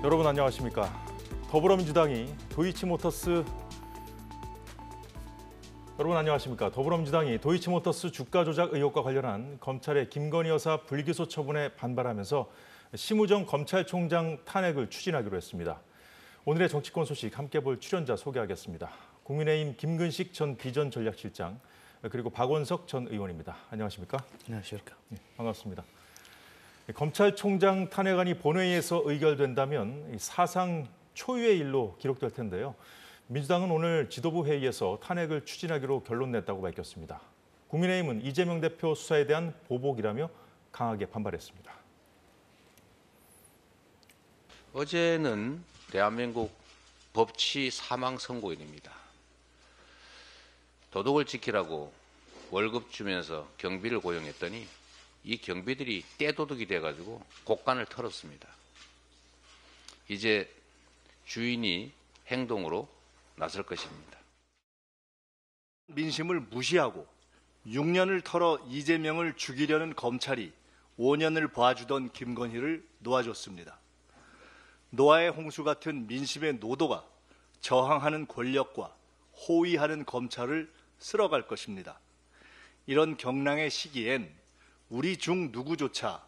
여러분 안녕하십니까? 더불어민주당이 도이치모터스 주가 조작 의혹과 관련한 검찰의 김건희 여사 불기소 처분에 반발하면서 심우정 검찰총장 탄핵을 추진하기로 했습니다. 오늘의 정치권 소식 함께 볼 출연자 소개하겠습니다. 국민의힘 김근식 전 비전전략실장 그리고 박원석 전 의원입니다. 안녕하십니까? 안녕하십니까? 네, 반갑습니다. 검찰총장 탄핵안이 본회의에서 의결된다면 사상 초유의 일로 기록될 텐데요. 민주당은 오늘 지도부 회의에서 탄핵을 추진하기로 결론냈다고 밝혔습니다. 국민의힘은 이재명 대표 수사에 대한 보복이라며 강하게 반발했습니다. 어제는 대한민국 법치 사망 선고일입니다. 도덕을 지키라고 월급 주면서 경비를 고용했더니 이 경비들이 떼도둑이 돼가지고 곡간을 털었습니다. 이제 주인이 행동으로 나설 것입니다. 민심을 무시하고 6년을 털어 이재명을 죽이려는 검찰이 5년을 봐주던 김건희를 놓아줬습니다. 노아의 홍수 같은 민심의 노도가 저항하는 권력과 호위하는 검찰을 쓸어갈 것입니다. 이런 경랑의 시기엔 우리 중 누구조차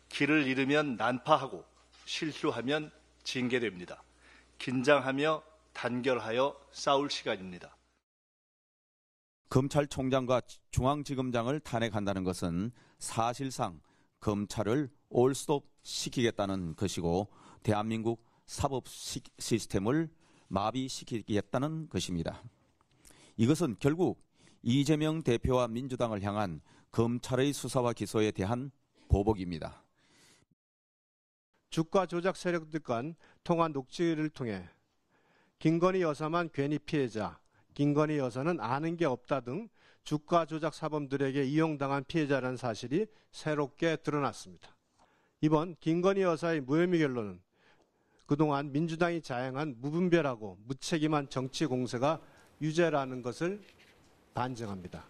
길을 잃으면 난파하고 실수하면 징계됩니다. 긴장하며 단결하여 싸울 시간입니다. 검찰총장과 중앙지검장을 탄핵한다는 것은 사실상 검찰을 올스톱 시키겠다는 것이고 대한민국 사법 시스템을 마비시키겠다는 것입니다. 이것은 결국 이재명 대표와 민주당을 향한 검찰의 수사와 기소에 대한 보복입니다. 주가 조작 세력들 간 통화 녹취를 통해 김건희 여사만 괜히 피해자, 김건희 여사는 아는 게 없다 등 주가 조작 사범들에게 이용당한 피해자라는 사실이 새롭게 드러났습니다. 이번 김건희 여사의 무혐의 결론은 그동안 민주당이 자행한 무분별하고 무책임한 정치 공세가 유죄라는 것을 반증합니다.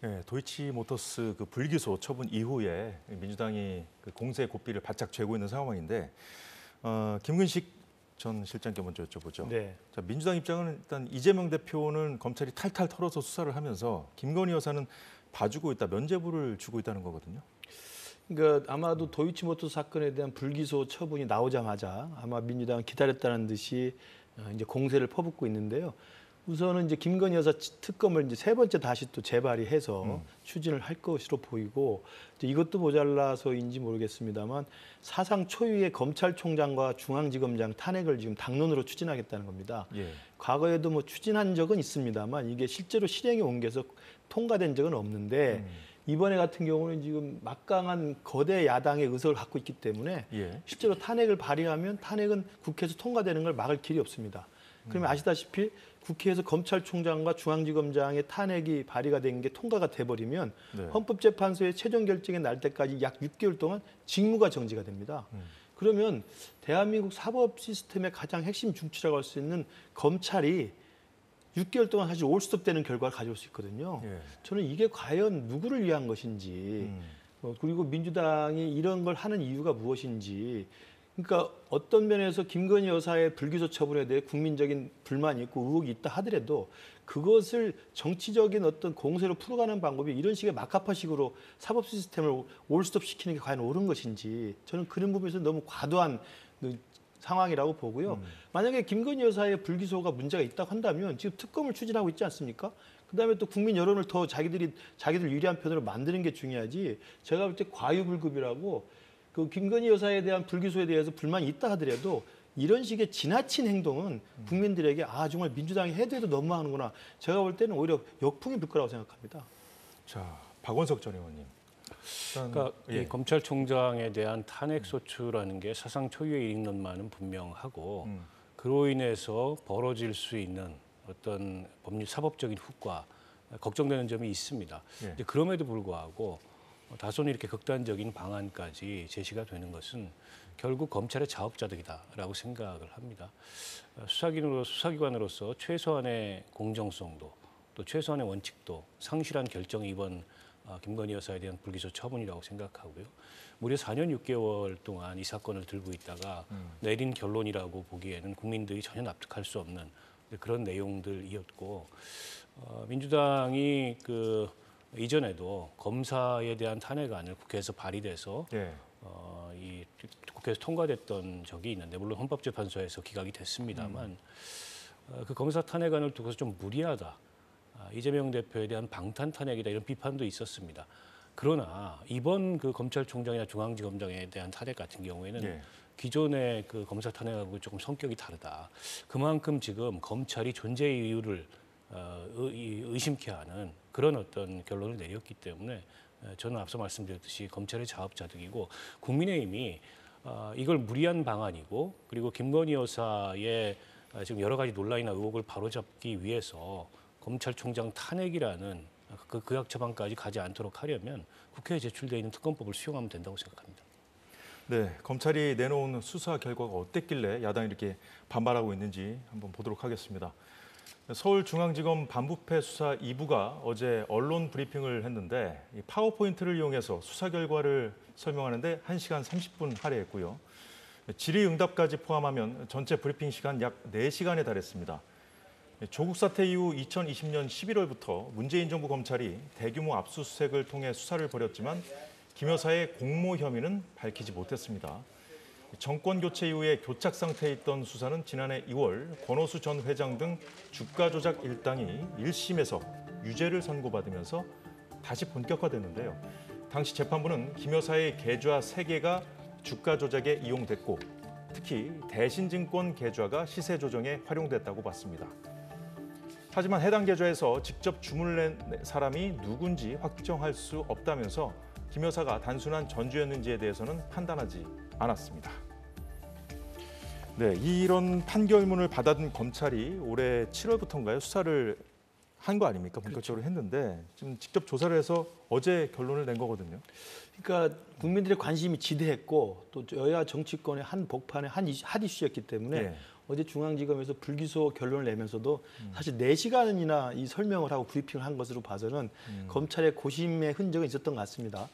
네, 도이치모터스 그 불기소 처분 이후에 민주당이 그 공세 고삐를 바짝 쥐고 있는 상황인데 김근식 전 실장께 먼저 여쭤보죠. 네. 자, 민주당 입장은 일단 이재명 대표는 검찰이 탈탈 털어서 수사를 하면서 김건희 여사는 봐주고 있다, 면죄부를 주고 있다는 거거든요. 그러니까 아마도 도이치모터스 사건에 대한 불기소 처분이 나오자마자 아마 민주당은 기다렸다는 듯이 이제 공세를 퍼붓고 있는데요. 우선은 이제 김건희 여사 특검을 이제 세 번째 다시 또 재발의해서 추진을 할 것으로 보이고 이제 이것도 모자라서인지 모르겠습니다만 사상 초유의 검찰총장과 중앙지검장 탄핵을 지금 당론으로 추진하겠다는 겁니다. 예. 과거에도 뭐 추진한 적은 있습니다만 이게 실제로 실행에 옮겨서 통과된 적은 없는데 이번에 같은 경우는 지금 막강한 거대 야당의 의석을 갖고 있기 때문에 예. 실제로 탄핵을 발의하면 탄핵은 국회에서 통과되는 걸 막을 길이 없습니다. 그러면 아시다시피 국회에서 검찰총장과 중앙지검장의 탄핵이 발의가 된 게 통과가 돼버리면 네. 헌법재판소의 최종 결정이 날 때까지 약 6개월 동안 직무가 정지가 됩니다. 그러면 대한민국 사법 시스템의 가장 핵심 중추라고 할 수 있는 검찰이 6개월 동안 사실 올스톱되는 결과를 가져올 수 있거든요. 예. 저는 이게 과연 누구를 위한 것인지 그리고 민주당이 이런 걸 하는 이유가 무엇인지 그러니까 어떤 면에서 김건희 여사의 불기소 처분에 대해 국민적인 불만이 있고 의혹이 있다 하더라도 그것을 정치적인 어떤 공세로 풀어가는 방법이 이런 식의 막가파식으로 사법 시스템을 올스톱 시키는 게 과연 옳은 것인지 저는 그런 부분에서 너무 과도한 상황이라고 보고요. 만약에 김건희 여사의 불기소가 문제가 있다고 한다면 지금 특검을 추진하고 있지 않습니까? 그다음에 또 국민 여론을 더 자기들 유리한 편으로 만드는 게 중요하지. 제가 볼 때 과유불급이라고 그 김건희 여사에 대한 불기소에 대해서 불만이 있다 하더라도 이런 식의 지나친 행동은 국민들에게 아 정말 민주당이 해도 너무하는구나. 제가 볼 때는 오히려 역풍이 불 거라고 생각합니다. 자, 박원석 전 의원님. 일단, 그러니까 예. 이 검찰총장에 대한 탄핵 소추라는 게 사상 초유의 일인 것만은 분명하고 그로 인해서 벌어질 수 있는 어떤 법률 사법적인 후과 걱정되는 점이 있습니다. 예. 이제 그럼에도 불구하고 다소는 이렇게 극단적인 방안까지 제시가 되는 것은 결국 검찰의 자업자득이다라고 생각을 합니다. 수사기관으로서 최소한의 공정성도 또 최소한의 원칙도 상실한 결정이 이번 김건희 여사에 대한 불기소 처분이라고 생각하고요. 무려 4년 6개월 동안 이 사건을 들고 있다가 내린 결론이라고 보기에는 국민들이 전혀 납득할 수 없는 그런 내용들이었고 민주당이 그 이전에도 검사에 대한 탄핵안을 국회에서 발의돼서 예. 이 국회에서 통과됐던 적이 있는데 물론 헌법재판소에서 기각이 됐습니다만 그 검사 탄핵안을 두고서 좀 무리하다. 이재명 대표에 대한 방탄 탄핵이다 이런 비판도 있었습니다. 그러나 이번 그 검찰총장이나 중앙지검장에 대한 탄핵 같은 경우에는 예. 기존의 그 검사 탄핵하고 조금 성격이 다르다. 그만큼 지금 검찰이 존재 이유를 의심케 하는 그런 어떤 결론을 내렸기 때문에 저는 앞서 말씀드렸듯이 검찰의 자업자득이고 국민의힘이 이걸 무리한 방안이고 그리고 김건희 여사의 지금 여러 가지 논란이나 의혹을 바로잡기 위해서 검찰총장 탄핵이라는 그 의학 처방까지 가지 않도록 하려면 국회에 제출되어 있는 특검법을 수용하면 된다고 생각합니다. 네, 검찰이 내놓은 수사 결과가 어땠길래 야당이 이렇게 반발하고 있는지 한번 보도록 하겠습니다. 서울중앙지검 반부패 수사 2부가 어제 언론 브리핑을 했는데 이 파워포인트를 이용해서 수사 결과를 설명하는데 1시간 30분 할애했고요. 질의응답까지 포함하면 전체 브리핑 시간 약 4시간에 달했습니다. 조국 사태 이후 2020년 11월부터 문재인 정부 검찰이 대규모 압수수색을 통해 수사를 벌였지만 김 여사의 공모 혐의는 밝히지 못했습니다. 정권 교체 이후에 교착 상태에 있던 수사는 지난해 2월 권오수 전 회장 등 주가 조작 일당이 1심에서 유죄를 선고받으면서 다시 본격화됐는데요. 당시 재판부는 김 여사의 계좌 3개가 주가 조작에 이용됐고 특히 대신증권 계좌가 시세 조정에 활용됐다고 봤습니다. 하지만 해당 계좌에서 직접 주문을 낸 사람이 누군지 확정할 수 없다면서 김 여사가 단순한 전주였는지에 대해서는 판단하지 않았습니다. 네, 이런 판결문을 받아든 검찰이 올해 7월부터인가요? 수사를 한 거 아닙니까? 본격적으로 했는데 지금 직접 조사를 해서 어제 결론을 낸 거거든요. 그러니까 국민들의 관심이 지대했고 또 여야 정치권의 한 복판의 한 이슈였기 때문에 예. 어제 중앙지검에서 불기소 결론을 내면서도 사실 4시간이나 이 설명을 하고 브리핑을 한 것으로 봐서는 검찰의 고심의 흔적은 있었던 것 같습니다.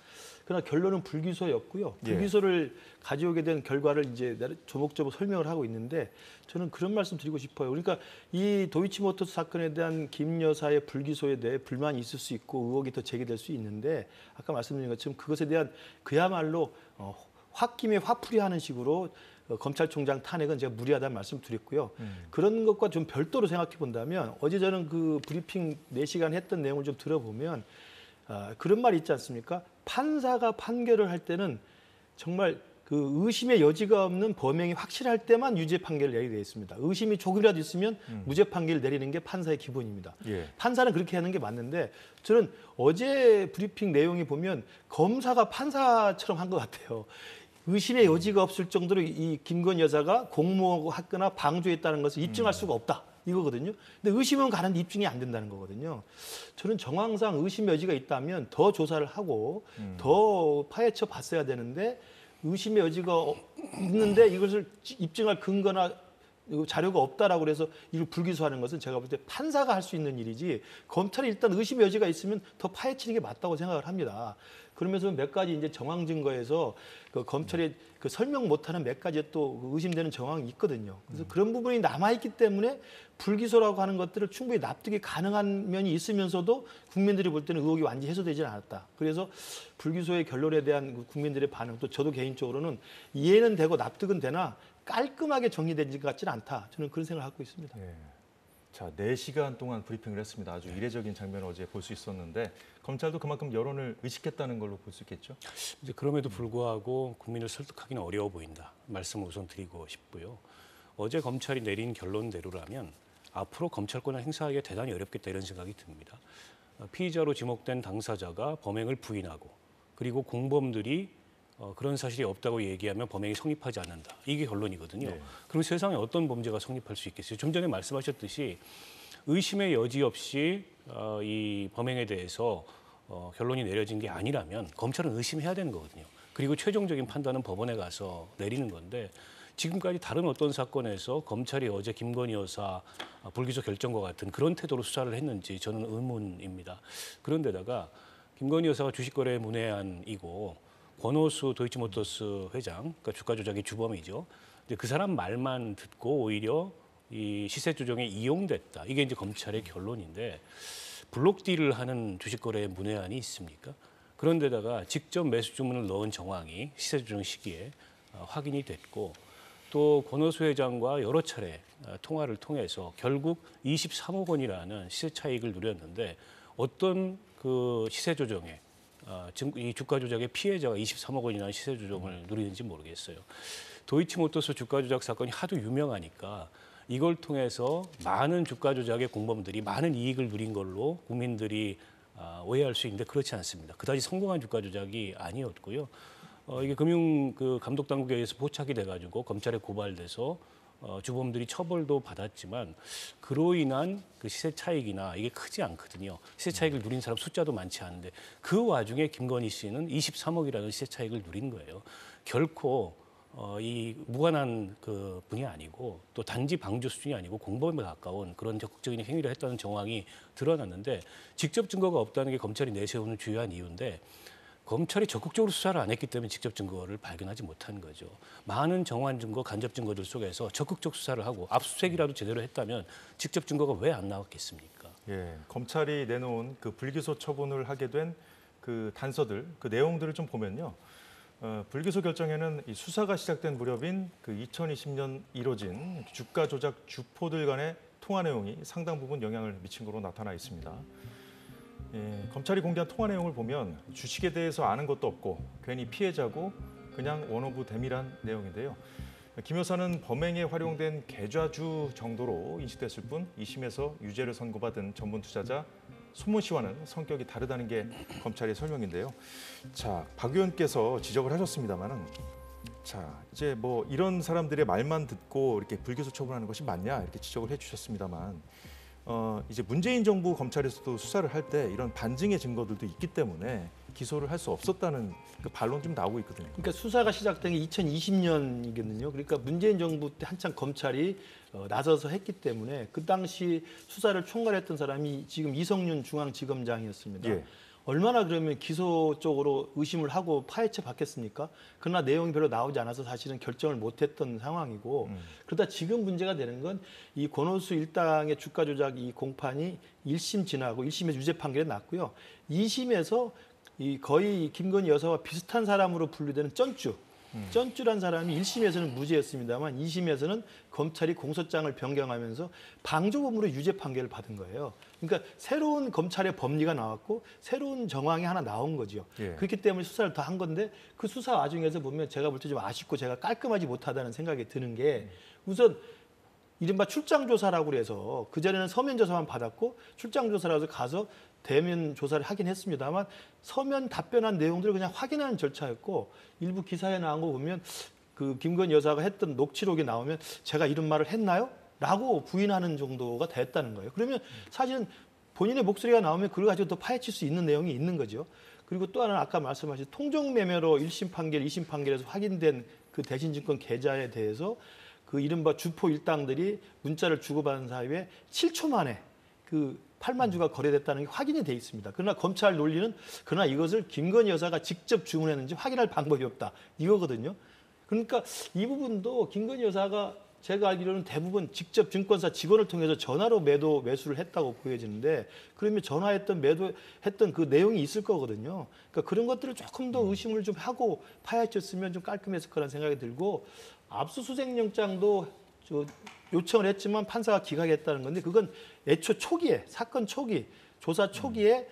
그러나 결론은 불기소였고요. 불기소를 가져오게 된 결과를 이제 조목조목 설명을 하고 있는데 저는 그런 말씀 드리고 싶어요. 그러니까 이 도이치모터스 사건에 대한 김 여사의 불기소에 대해 불만이 있을 수 있고 의혹이 더 제기될 수 있는데 아까 말씀드린 것처럼 그것에 대한 그야말로 홧김에 화풀이하는 식으로 검찰총장 탄핵은 제가 무리하다는 말씀 드렸고요. 그런 것과 좀 별도로 생각해 본다면 어제 저는 그 브리핑 4시간 했던 내용을 좀 들어보면 그런 말이 있지 않습니까? 판사가 판결을 할 때는 정말 그 의심의 여지가 없는 범행이 확실할 때만 유죄 판결을 내리게 되어 있습니다. 의심이 조금이라도 있으면 무죄 판결을 내리는 게 판사의 기본입니다. 예. 판사는 그렇게 하는 게 맞는데 저는 어제 브리핑 내용이 보면 검사가 판사처럼 한 것 같아요. 의심의 여지가 없을 정도로 이 김건희 여사가 공모했거나 방조했다는 것을 입증할 수가 없다. 이거거든요. 근데 의심은 가는데 입증이 안 된다는 거거든요. 저는 정황상 의심 여지가 있다면 더 조사를 하고 더 파헤쳐 봤어야 되는데 의심의 여지가 있는데 이것을 입증할 근거나 자료가 없다라고 해서 이걸 불기소하는 것은 제가 볼 때 판사가 할 수 있는 일이지 검찰이 일단 의심의 여지가 있으면 더 파헤치는 게 맞다고 생각을 합니다. 그러면서 몇 가지 이제 정황 증거에서 그 검찰이 그 설명 못하는 몇 가지 또 의심되는 정황이 있거든요. 그래서 그런 부분이 남아있기 때문에 불기소라고 하는 것들을 충분히 납득이 가능한 면이 있으면서도 국민들이 볼 때는 의혹이 완전히 해소되지는 않았다. 그래서 불기소의 결론에 대한 국민들의 반응, 또 저도 개인적으로는 이해는 되고 납득은 되나 깔끔하게 정리된 것 같지는 않다. 저는 그런 생각을 하고 있습니다. 예. 자, 4시간 동안 브리핑을 했습니다. 아주 이례적인 장면을 어제 볼 수 있었는데 검찰도 그만큼 여론을 의식했다는 걸로 볼 수 있겠죠? 이제 그럼에도 불구하고 국민을 설득하기는 어려워 보인다. 말씀을 우선 드리고 싶고요. 어제 검찰이 내린 결론대로라면 앞으로 검찰권을 행사하기가 대단히 어렵겠다 이런 생각이 듭니다. 피의자로 지목된 당사자가 범행을 부인하고 그리고 공범들이 그런 사실이 없다고 얘기하면 범행이 성립하지 않는다. 이게 결론이거든요. 네. 그럼 세상에 어떤 범죄가 성립할 수 있겠어요? 좀 전에 말씀하셨듯이 의심의 여지 없이 이 범행에 대해서 결론이 내려진 게 아니라면 검찰은 의심해야 되는 거거든요. 그리고 최종적인 판단은 법원에 가서 내리는 건데 지금까지 다른 어떤 사건에서 검찰이 어제 김건희 여사 불기소 결정과 같은 그런 태도로 수사를 했는지 저는 의문입니다. 그런데다가 김건희 여사가 주식거래 문외한이고 권오수 도이치모터스 회장, 그러니까 주가 조작의 주범이죠. 이제 그 사람 말만 듣고 오히려 이 시세 조정에 이용됐다. 이게 이제 검찰의 결론인데 블록 딜을 하는 주식거래 문외한이 있습니까? 그런데다가 직접 매수 주문을 넣은 정황이 시세 조정 시기에 확인이 됐고 또 권오수 회장과 여러 차례 통화를 통해서 결국 23억 원이라는 시세 차익을 누렸는데 어떤 그 시세 조정에 이 주가 조작의 피해자가 23억 원이라는 시세 조정을 누리는지 모르겠어요. 도이치모터스 주가 조작 사건이 하도 유명하니까 이걸 통해서 많은 주가 조작의 공범들이 많은 이익을 누린 걸로 국민들이 오해할 수 있는데 그렇지 않습니다. 그다지 성공한 주가 조작이 아니었고요. 이게 금융 그 감독 당국에 의해서 포착이 돼가지고 검찰에 고발돼서 주범들이 처벌도 받았지만 그로 인한 그 시세 차익이나 이게 크지 않거든요. 시세 차익을 누린 사람 숫자도 많지 않은데 그 와중에 김건희 씨는 23억이라는 시세 차익을 누린 거예요. 결코 이 무관한 그 분이 아니고 또 단지 방조 수준이 아니고 공범에 가까운 그런 적극적인 행위를 했다는 정황이 드러났는데 직접 증거가 없다는 게 검찰이 내세우는 주요한 이유인데 검찰이 적극적으로 수사를 안 했기 때문에 직접 증거를 발견하지 못한 거죠. 많은 정황 증거, 간접 증거들 속에서 적극적 수사를 하고 압수수색이라도 제대로 했다면 직접 증거가 왜 안 나왔겠습니까? 예, 검찰이 내놓은 그 불기소 처분을 하게 된 그 단서들, 그 내용들을 좀 보면요. 불기소 결정에는 이 수사가 시작된 무렵인 그 2020년 이뤄진 주가 조작 주포들 간의 통화 내용이 상당 부분 영향을 미친 것으로 나타나 있습니다. 예, 검찰이 공개한 통화 내용을 보면 주식에 대해서 아는 것도 없고 괜히 피해자고 그냥 원오브 댐이란 내용인데요. 김 여사는 범행에 활용된 계좌주 정도로 인식됐을 뿐 2심에서 유죄를 선고받은 전문 투자자 손모 씨와는 성격이 다르다는 게 검찰의 설명인데요. 자, 박 의원께서 지적을 하셨습니다만은 자, 이제 뭐 이런 사람들의 말만 듣고 이렇게 불기소 처분하는 것이 맞냐 이렇게 지적을 해주셨습니다만 이제 문재인 정부 검찰에서도 수사를 할 때 이런 반증의 증거들도 있기 때문에 기소를 할 수 없었다는 그 반론 좀 나오고 있거든요. 그러니까 수사가 시작된 게 2020년이거든요. 그러니까 문재인 정부 때 한창 검찰이 나서서 했기 때문에 그 당시 수사를 총괄했던 사람이 지금 이성윤 중앙지검장이었습니다. 예. 얼마나 그러면 기소 쪽으로 의심을 하고 파헤쳐 봤겠습니까? 그러나 내용이 별로 나오지 않아서 사실은 결정을 못했던 상황이고 그러다 지금 문제가 되는 건 이 권오수 일당의 주가 조작 이 공판이 1심 지나고 1심에서 유죄 판결이 났고요. 2심에서 이 거의 김건희 여사와 비슷한 사람으로 분류되는 쩐쭈란 사람이 1심에서는 무죄였습니다만 2심에서는 검찰이 공소장을 변경하면서 방조범으로 유죄 판결을 받은 거예요. 그러니까 새로운 검찰의 법리가 나왔고 새로운 정황이 하나 나온 거죠. 예. 그렇기 때문에 수사를 더 한 건데 그 수사 와중에서 보면 제가 볼 때 좀 아쉽고 제가 깔끔하지 못하다는 생각이 드는 게 우선 이른바 출장조사라고 해서 그전에는 서면조사만 받았고 출장조사라고 가서 대면 조사를 하긴 했습니다만 서면 답변한 내용들을 그냥 확인하는 절차였고 일부 기사에 나온 거 보면 그 김건희 여사가 했던 녹취록이 나오면 제가 이런 말을 했나요? 라고 부인하는 정도가 됐다는 거예요. 그러면 사실은 본인의 목소리가 나오면 그걸 가지고 더 파헤칠 수 있는 내용이 있는 거죠. 그리고 또 하나는 아까 말씀하신 통정매매로 1심 판결, 2심 판결에서 확인된 그 대신증권 계좌에 대해서 그 이른바 주포 일당들이 문자를 주고받은 사이에 7초 만에 그 8만 주가 거래됐다는 게 확인이 돼 있습니다. 그러나 검찰 논리는 그러나 이것을 김건희 여사가 직접 주문했는지 확인할 방법이 없다. 이거거든요. 그러니까 이 부분도 김건희 여사가 제가 알기로는 대부분 직접 증권사 직원을 통해서 전화로 매수를 했다고 보여지는데 그러면 전화했던 매도했던 그 내용이 있을 거거든요. 그러니까 그런 것들을 조금 더 의심을 좀 하고 파헤쳤으면 좀 깔끔했을 거라는 생각이 들고 압수수색 영장도 요청을 했지만 판사가 기각했다는 건데 그건 애초 초기에 사건 초기 조사 초기에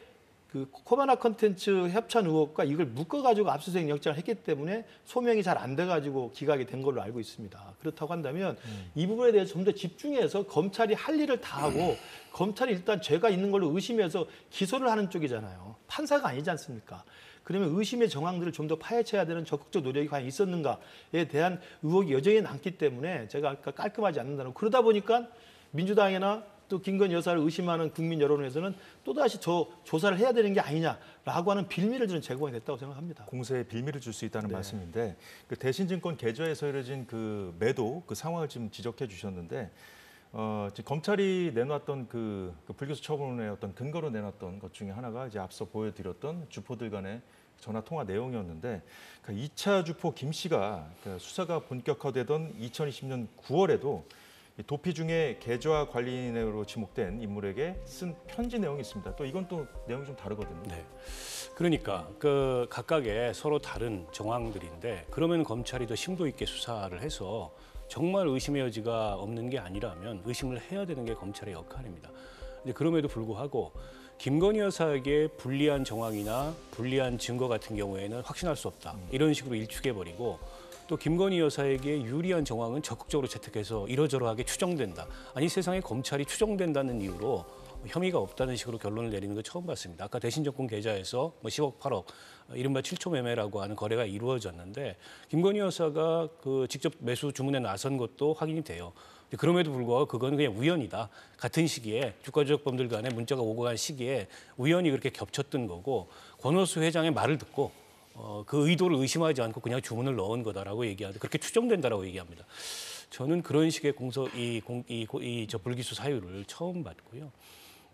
그 코바나 컨텐츠 협찬 의혹과 이걸 묶어가지고 압수수색 영장을 했기 때문에 소명이 잘 안 돼가지고 기각이 된 걸로 알고 있습니다. 그렇다고 한다면 이 부분에 대해서 좀 더 집중해서 검찰이 할 일을 다 하고 검찰이 일단 죄가 있는 걸로 의심해서 기소를 하는 쪽이잖아요. 판사가 아니지 않습니까? 그러면 의심의 정황들을 좀 더 파헤쳐야 되는 적극적 노력이 과연 있었는가에 대한 의혹이 여전히 남기 때문에 제가 아까 깔끔하지 않는다는 그러다 보니까 민주당이나 또 김건희 여사를 의심하는 국민 여론에서는 또다시 조사를 해야 되는 게 아니냐라고 하는 빌미를 저는 제공이 됐다고 생각합니다. 공세에 빌미를 줄 수 있다는 네. 말씀인데 그 대신증권 계좌에서 이뤄진 그 매도 그 상황을 지금 지적해 주셨는데 지금 검찰이 내놨던 그 불기소 처분의 어떤 근거로 내놨던 것 중에 하나가 이제 앞서 보여드렸던 주포들 간의 전화 통화 내용이었는데, 그 2차 주포 김 씨가 그 수사가 본격화되던 2020년 9월에도 도피 중에 계좌 관리인으로 지목된 인물에게 쓴 편지 내용이 있습니다. 또 이건 또 내용이 좀 다르거든요. 네. 그러니까 그 각각의 서로 다른 정황들인데, 그러면 검찰이 더 심도 있게 수사를 해서 정말 의심의 여지가 없는 게 아니라면 의심을 해야 되는 게 검찰의 역할입니다. 이제 그럼에도 불구하고 김건희 여사에게 불리한 정황이나 불리한 증거 같은 경우에는 확신할 수 없다, 이런 식으로 일축해버리고, 또 김건희 여사에게 유리한 정황은 적극적으로 채택해서 이러저러하게 추정된다. 아니, 세상에 검찰이 추정된다는 이유로 혐의가 없다는 식으로 결론을 내리는 거 처음 봤습니다. 아까 대신정권 계좌에서 뭐 10억, 8억, 이른바 7초 매매라고 하는 거래가 이루어졌는데, 김건희 여사가 그 직접 매수 주문에 나선 것도 확인이 돼요. 그럼에도 불구하고 그건 그냥 우연이다. 같은 시기에 주가조작범들 간에 문자가 오고 간 시기에 우연히 그렇게 겹쳤던 거고, 권오수 회장의 말을 듣고 그 의도를 의심하지 않고 그냥 주문을 넣은 거다라고 얘기하는데, 그렇게 추정된다라고 얘기합니다. 저는 그런 식의 불기소 사유를 처음 봤고요.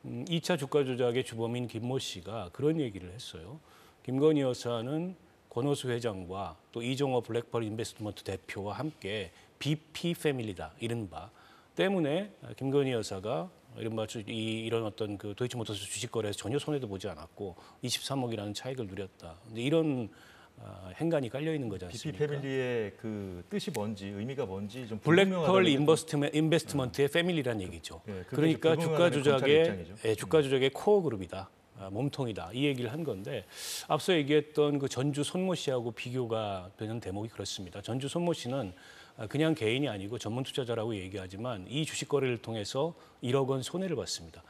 2차 주가 조작의 주범인 김모 씨가 그런 얘기를 했어요. 김건희 여사는 권오수 회장과 또 이종호 블랙펄 인베스트먼트 대표와 함께 BP 패밀리다, 이른바 때문에 김건희 여사가 이른바 이런 어떤 그 도이치모터스 주식 거래에서 전혀 손해도 보지 않았고 23억이라는 차익을 누렸다. 근데 이런 행간이 깔려 있는 거지 않습니까? BP 패밀리의 그 뜻이 뭔지, 의미가 뭔지 좀 블랙펄 인베스트먼트의 패밀리란 얘기죠. 네, 그러니까 주가 조작의 주가 음. 조작의 코어 그룹이다. 몸통이다, 이 얘기를 한 건데, 앞서 얘기했던 그 전주 손모 씨하고 비교가 되는 대목이 그렇습니다. 전주 손모 씨는 그냥 개인이 아니고 전문 투자자라고 얘기하지만 이 주식 거래를 통해서 1억 원 손해를 봤습니다.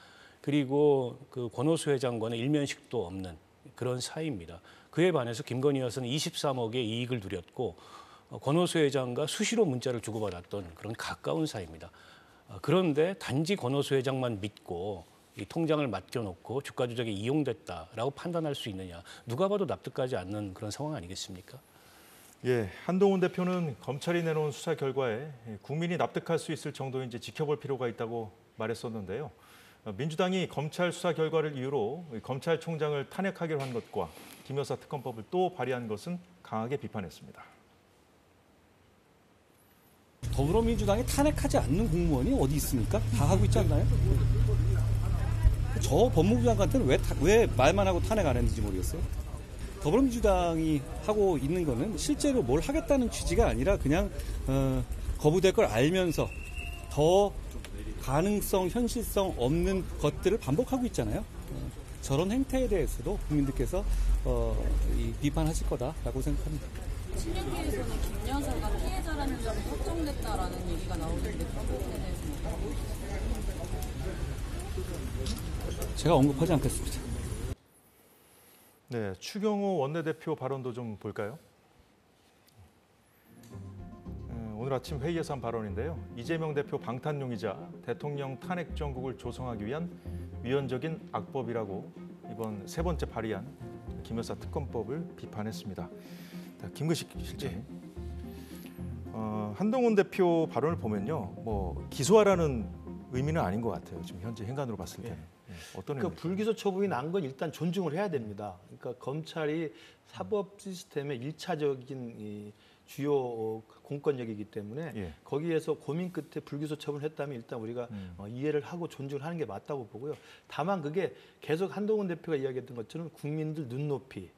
그리고 그 권오수 회장과는 일면식도 없는 그런 사이입니다. 그에 반해서 김건희 여사는 23억의 이익을 누렸고, 권오수 회장과 수시로 문자를 주고받았던 그런 가까운 사이입니다. 그런데 단지 권오수 회장만 믿고 이 통장을 맡겨놓고 주가 조작에 이용됐다라고 판단할 수 있느냐, 누가 봐도 납득하지 않는 그런 상황 아니겠습니까? 예, 한동훈 대표는 검찰이 내놓은 수사 결과에 국민이 납득할 수 있을 정도인지 지켜볼 필요가 있다고 말했었는데요. 민주당이 검찰 수사 결과를 이유로 검찰총장을 탄핵하기로 한 것과 김 여사 특검법을 또 발의한 것은 강하게 비판했습니다. 더불어민주당이 탄핵하지 않는 공무원이 어디 있습니까? 다 하고 있지 않나요? 저 법무부 장관한테는 왜 말만 하고 탄핵 안 했는지 모르겠어요. 더불어민주당이 하고 있는 거는 실제로 뭘 하겠다는 취지가 아니라 그냥 거부될 걸 알면서 더 가능성, 현실성 없는 것들을 반복하고 있잖아요. 저런 행태에 대해서도 국민들께서 비판하실 거다라고 생각합니다. 신년기에서는 김 여사가 피해자라는 점이 확정됐다라는 얘기가 나오는데 그런 부분에 대해서는 제가 언급하지 않겠습니다. 네, 추경호 원내대표 발언도 좀 볼까요? 오늘 아침 회의에서 한 발언인데요. 이재명 대표 방탄용이자 대통령 탄핵 정국을 조성하기 위한 위헌적인 악법이라고 이번 세 번째 발의한 김 여사 특검법을 비판했습니다. 김근식 실장님, 한동훈 대표 발언을 보면요, 뭐 기소하라는 의미는 아닌 것 같아요. 지금 현재 행간으로 봤을 때는. 어떤 그러니까 불기소 처분이 난 건 일단 존중을 해야 됩니다. 그러니까 검찰이 사법 시스템의 1차적인 이 주요 공권력이기 때문에 예. 거기에서 고민 끝에 불기소 처분을 했다면 일단 우리가 이해를 하고 존중을 하는 게 맞다고 보고요. 다만 그게 계속 한동훈 대표가 이야기했던 것처럼 국민들 눈높이,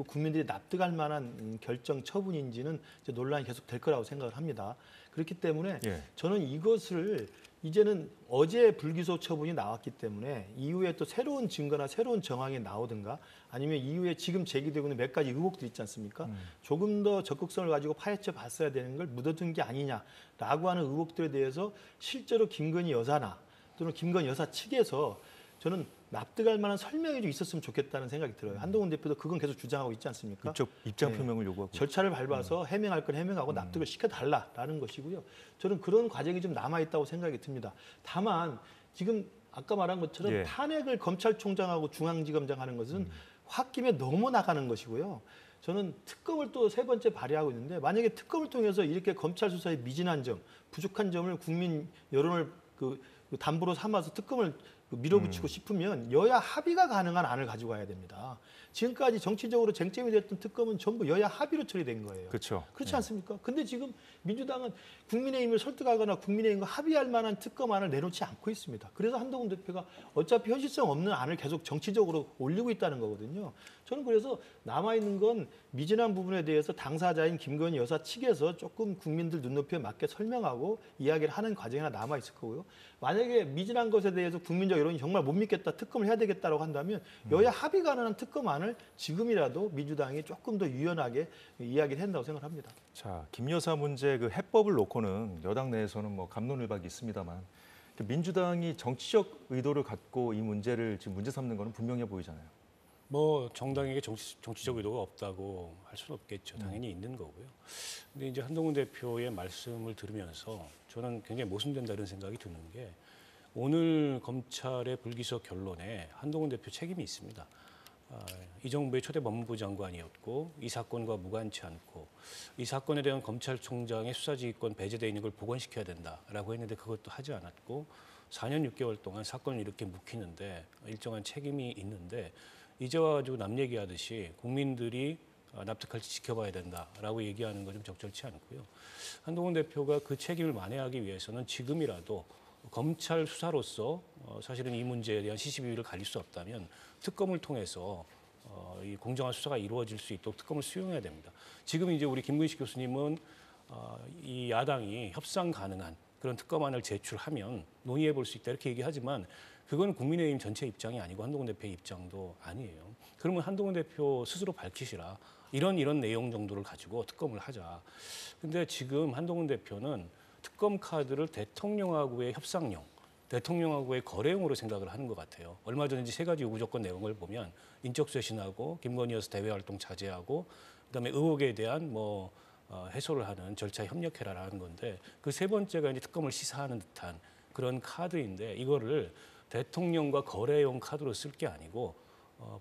국민들이 납득할 만한 결정 처분인지는 이제 논란이 계속 될 거라고 생각을 합니다. 그렇기 때문에 예. 저는 이것을 이제는 어제 불기소 처분이 나왔기 때문에 이후에 또 새로운 증거나 새로운 정황이 나오든가 아니면 이후에 지금 제기되고 있는 몇 가지 의혹들이 있지 않습니까? 조금 더 적극성을 가지고 파헤쳐 봤어야 되는 걸 묻어둔 게 아니냐라고 하는 의혹들에 대해서 실제로 김건희 여사나 또는 김건희 여사 측에서 저는 납득할 만한 설명이 좀 있었으면 좋겠다는 생각이 들어요. 한동훈 대표도 그건 계속 주장하고 있지 않습니까? 이쪽 입장 표명을 요구하고 절차를 밟아서 해명할 건 해명하고 납득을 시켜달라라는 것이고요. 저는 그런 과정이 좀 남아있다고 생각이 듭니다. 다만 지금 아까 말한 것처럼 예. 탄핵을 검찰총장하고 중앙지검장 하는 것은 홧김에 너무 나가는 것이고요. 저는 특검을 또 세 번째 발의하고 있는데 만약에 특검을 통해서 이렇게 검찰 수사의 미진한 점, 부족한 점을 국민 여론을 그 담보로 삼아서 특검을 밀어붙이고 싶으면 여야 합의가 가능한 안을 가지고 와야 됩니다. 지금까지 정치적으로 쟁점이 됐던 특검은 전부 여야 합의로 처리된 거예요. 그렇죠. 그렇지 않습니까? 근데 지금 민주당은 국민의힘을 설득하거나 국민의힘과 합의할 만한 특검안을 내놓지 않고 있습니다. 그래서 한동훈 대표가 어차피 현실성 없는 안을 계속 정치적으로 올리고 있다는 거거든요. 저는 그래서 남아있는 건 미진한 부분에 대해서 당사자인 김건희 여사 측에서 조금 국민들 눈높이에 맞게 설명하고 이야기를 하는 과정이 하나 남아있을 거고요. 만약에 미진한 것에 대해서 국민적 여론이 정말 못 믿겠다, 특검을 해야 되겠다고 한다면 여야 합의 가능한 특검안을 지금이라도 민주당이 조금 더 유연하게 이야기를 한다고 생각합니다. 자, 김 여사 문제 그 해법을 놓고는 여당 내에서는 뭐 갑론을박이 있습니다만 민주당이 정치적 의도를 갖고 이 문제를 지금 문제 삼는 거는 분명해 보이잖아요. 뭐 정당에게 정치적 의도가 없다고 할 수는 없겠죠. 당연히 있는 거고요. 근데 이제 한동훈 대표의 말씀을 들으면서 저는 굉장히 모순된다 이런 생각이 드는 게 오늘 검찰의 불기소 결론에 한동훈 대표 책임이 있습니다. 이 정부의 초대 법무부 장관이었고 이 사건과 무관치 않고 이 사건에 대한 검찰총장의 수사지휘권 배제되어 있는 걸 복원시켜야 된다라고 했는데 그것도 하지 않았고 4년 6개월 동안 사건을 이렇게 묵히는데 일정한 책임이 있는데 이제 와가지고 남 얘기하듯이 국민들이 납득할지 지켜봐야 된다라고 얘기하는 건 좀 적절치 않고요. 한동훈 대표가 그 책임을 만회하기 위해서는 지금이라도 검찰 수사로서 사실은 이 문제에 대한 시시비비를 가릴 수 없다면 특검을 통해서 이 공정한 수사가 이루어질 수 있도록 특검을 수용해야 됩니다. 지금 이제 우리 김근식 교수님은 이 야당이 협상 가능한 그런 특검안을 제출하면 논의해 볼 수 있다 이렇게 얘기하지만 그건 국민의힘 전체 입장이 아니고 한동훈 대표의 입장도 아니에요. 그러면 한동훈 대표 스스로 밝히시라. 이런 내용 정도를 가지고 특검을 하자. 근데 지금 한동훈 대표는 특검 카드를 대통령하고의 협상용, 대통령하고의 거래용으로 생각을 하는 것 같아요. 얼마 전에 세 가지 요구 조건 내용을 보면 인적 쇄신하고 김건희 여사 대외 활동 자제하고 그다음에 의혹에 대한 해소를 하는 절차에 협력해라라는 건데 그 세 번째가 이제 특검을 시사하는 듯한 그런 카드인데 이거를 대통령과 거래용 카드로 쓸 게 아니고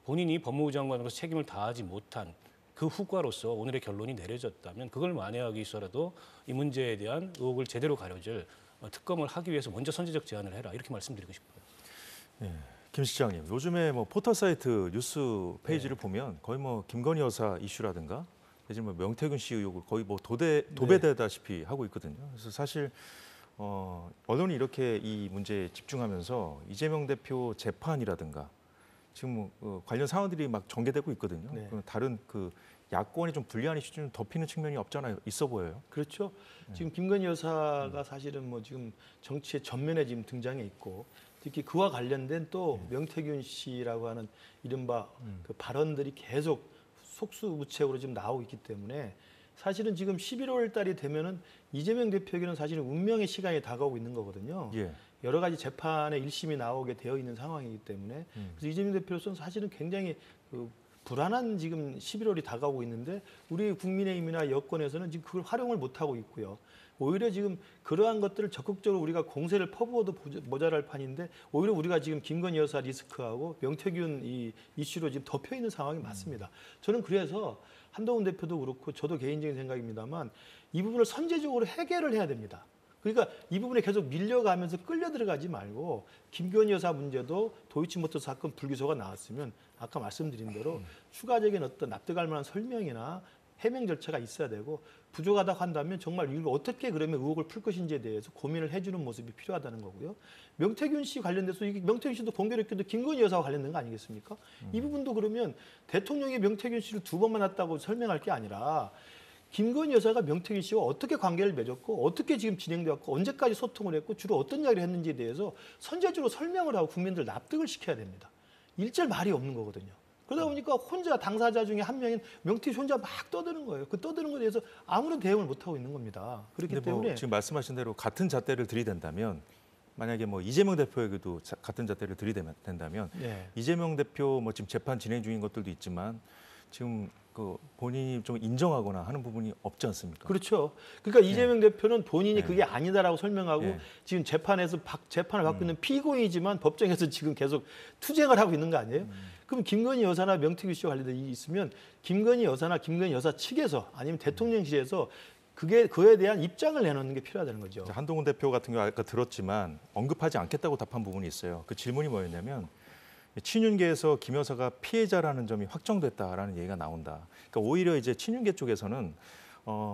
본인이 법무부 장관으로서 책임을 다하지 못한 그 후과로서 오늘의 결론이 내려졌다면 그걸 만회하기 위해서라도 이 문제에 대한 의혹을 제대로 가려줄 특검을 하기 위해서 먼저 선제적 제안을 해라 이렇게 말씀드리고 싶어요. 네. 김 실장님, 요즘에 포털 사이트 뉴스 페이지를 보면 거의 김건희 여사 이슈라든가 이제 명태균 씨 의혹을 거의 도배되다시피 하고 있거든요. 그래서 사실 언론이 이렇게 이 문제에 집중하면서 이재명 대표 재판이라든가 지금 관련 사안들이 막 전개되고 있거든요. 네. 다른 야권이 좀 불리한 이슈 좀 덮이는 측면이 없잖아요. 있어 보여요. 그렇죠. 지금 김건희 여사가 사실은 지금 정치의 전면에 지금 등장해 있고 특히 그와 관련된 또 명태균 씨라고 하는 이른바 그 발언들이 계속 속수무책으로 지금 나오고 있기 때문에 사실은 지금 11월 달이 되면은 이재명 대표에게는 사실은 운명의 시간이 다가오고 있는 거거든요. 예. 여러 가지 재판에 1심이 나오게 되어 있는 상황이기 때문에 그래서 이재명 대표로서는 사실은 굉장히 불안한 지금 11월이 다가오고 있는데 우리 국민의힘이나 여권에서는 지금 그걸 활용을 못하고 있고요. 오히려 지금 그러한 것들을 적극적으로 우리가 공세를 퍼부어도 모자랄 판인데 오히려 우리가 지금 김건희 여사 리스크하고 명태균 이 이슈로 지금 덮여 있는 상황이 맞습니다. 저는 그래서 한동훈 대표도 그렇고 저도 개인적인 생각입니다만 이 부분을 선제적으로 해결을 해야 됩니다. 그러니까 이 부분에 계속 밀려가면서 끌려 들어가지 말고 김건희 여사 문제도 도이치모터 사건 불기소가 나왔으면 아까 말씀드린 대로 추가적인 어떤 납득할 만한 설명이나 해명 절차가 있어야 되고 부족하다고 한다면 정말 이걸 어떻게 그러면 의혹을 풀 것인지에 대해서 고민을 해주는 모습이 필요하다는 거고요. 명태균 씨 관련돼서 이게 명태균 씨도 공교롭게도 김건희 여사와 관련된 거 아니겠습니까? 이 부분도 그러면 대통령이 명태균 씨를 2번 만났다고 설명할 게 아니라 김건희 여사가 명태균 씨와 어떻게 관계를 맺었고 어떻게 지금 진행되었고 언제까지 소통을 했고 주로 어떤 이야기를 했는지에 대해서 선제적으로 설명을 하고 국민들 납득을 시켜야 됩니다. 일절 말이 없는 거거든요. 그러다 보니까 혼자 당사자 중에 한 명인 명태균 씨 혼자 막 떠드는 거예요. 그 떠드는 것에 대해서 아무런 대응을 못하고 있는 겁니다. 그렇기 때문에 지금 말씀하신 대로 같은 잣대를 들이댄다면 만약에 이재명 대표에게도 같은 잣대를 들이댄다면 이재명 대표 지금 재판 진행 중인 것들도 있지만 지금 본인이 좀 인정하거나 하는 부분이 없지 않습니까? 그렇죠. 그러니까 이재명 대표는 본인이 그게 아니다라고 설명하고 지금 재판을 받고 있는 피고인이지만 법정에서 지금 계속 투쟁을 하고 있는 거 아니에요? 그럼 김건희 여사나 명태균 씨와 관련된 일이 있으면 김건희 여사나 김건희 여사 측에서 아니면 대통령실에서 그에 대한 입장을 내놓는 게 필요하다는 거죠. 한동훈 대표 같은 경우 아까 들었지만 언급하지 않겠다고 답한 부분이 있어요. 그 질문이 뭐였냐면 친윤계에서 김 여사가 피해자라는 점이 확정됐다라는 얘기가 나온다. 그러니까 오히려 이제 친윤계 쪽에서는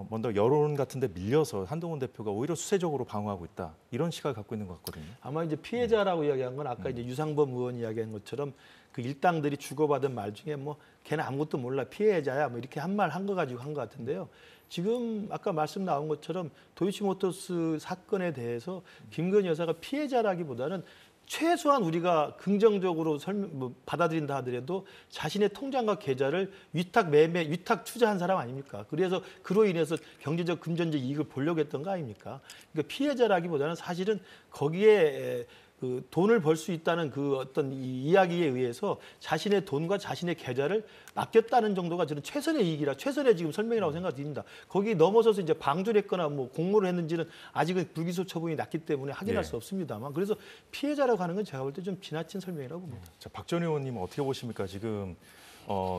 먼저 여론 같은 데 밀려서 한동훈 대표가 오히려 수세적으로 방어하고 있다. 이런 시각을 갖고 있는 것 같거든요. 아마 이제 피해자라고 이야기한 건 아까 이제 유상범 의원이 이야기한 것처럼 그 일당들이 주고받은 말 중에 뭐 걔는 아무것도 몰라 피해자야 뭐 이렇게 한 말 한 거 가지고 한 것 같은데요. 지금 아까 말씀 나온 것처럼 도이치모터스 사건에 대해서 김건희 여사가 피해자라기보다는 최소한 우리가 긍정적으로 받아들인다 하더라도 자신의 통장과 계좌를 위탁 투자한 사람 아닙니까? 그래서 그로 인해서 경제적 금전적 이익을 보려고 했던 거 아닙니까? 그러니까 피해자라기보다는 사실은 거기에 그 돈을 벌 수 있다는 그 어떤 이야기에 의해서 자신의 돈과 자신의 계좌를 맡겼다는 정도가 저는 최선의 이익이라 최선의 지금 설명이라고 생각됩니다. 거기 넘어서서 이제 방조를 했거나 뭐 공모를 했는지는 아직은 불기소 처분이 났기 때문에 확인할 수 없습니다만 그래서 피해자라고 하는 건 제가 볼 때 좀 지나친 설명이라고 봅니다. 자, 박 전 의원님 어떻게 보십니까? 지금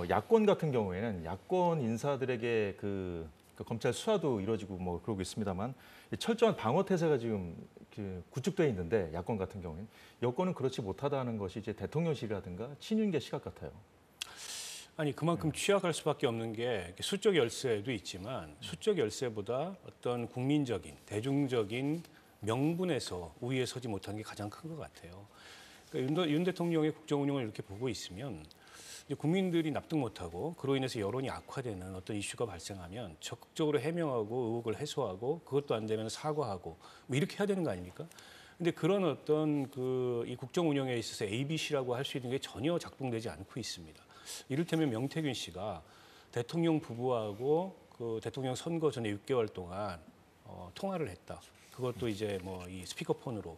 야권 같은 경우에는 야권 인사들에게 그 검찰 수사도 이루어지고 뭐 그러고 있습니다만 철저한 방어 태세가 지금 구축돼 있는데 야권 같은 경우에는 여권은 그렇지 못하다는 것이 이제 대통령실이라든가 친윤계 시각 같아요. 아니 그만큼 취약할 수밖에 없는 게 수적 열세도 있지만 수적 열세보다 어떤 국민적인 대중적인 명분에서 우위에 서지 못한 게 가장 큰 것 같아요. 그러니까 윤 대통령의 국정 운영을 이렇게 보고 있으면 이제 국민들이 납득 못하고 그로 인해서 여론이 악화되는 어떤 이슈가 발생하면 적극적으로 해명하고 의혹을 해소하고 그것도 안 되면 사과하고 뭐 이렇게 해야 되는 거 아닙니까? 근데 그런 어떤 이 국정 운영에 있어서 ABC라고 할 수 있는 게 전혀 작동되지 않고 있습니다. 이를테면 명태균 씨가 대통령 부부하고 그 대통령 선거 전에 6개월 동안 통화를 했다. 그것도 이제 뭐 이 스피커폰으로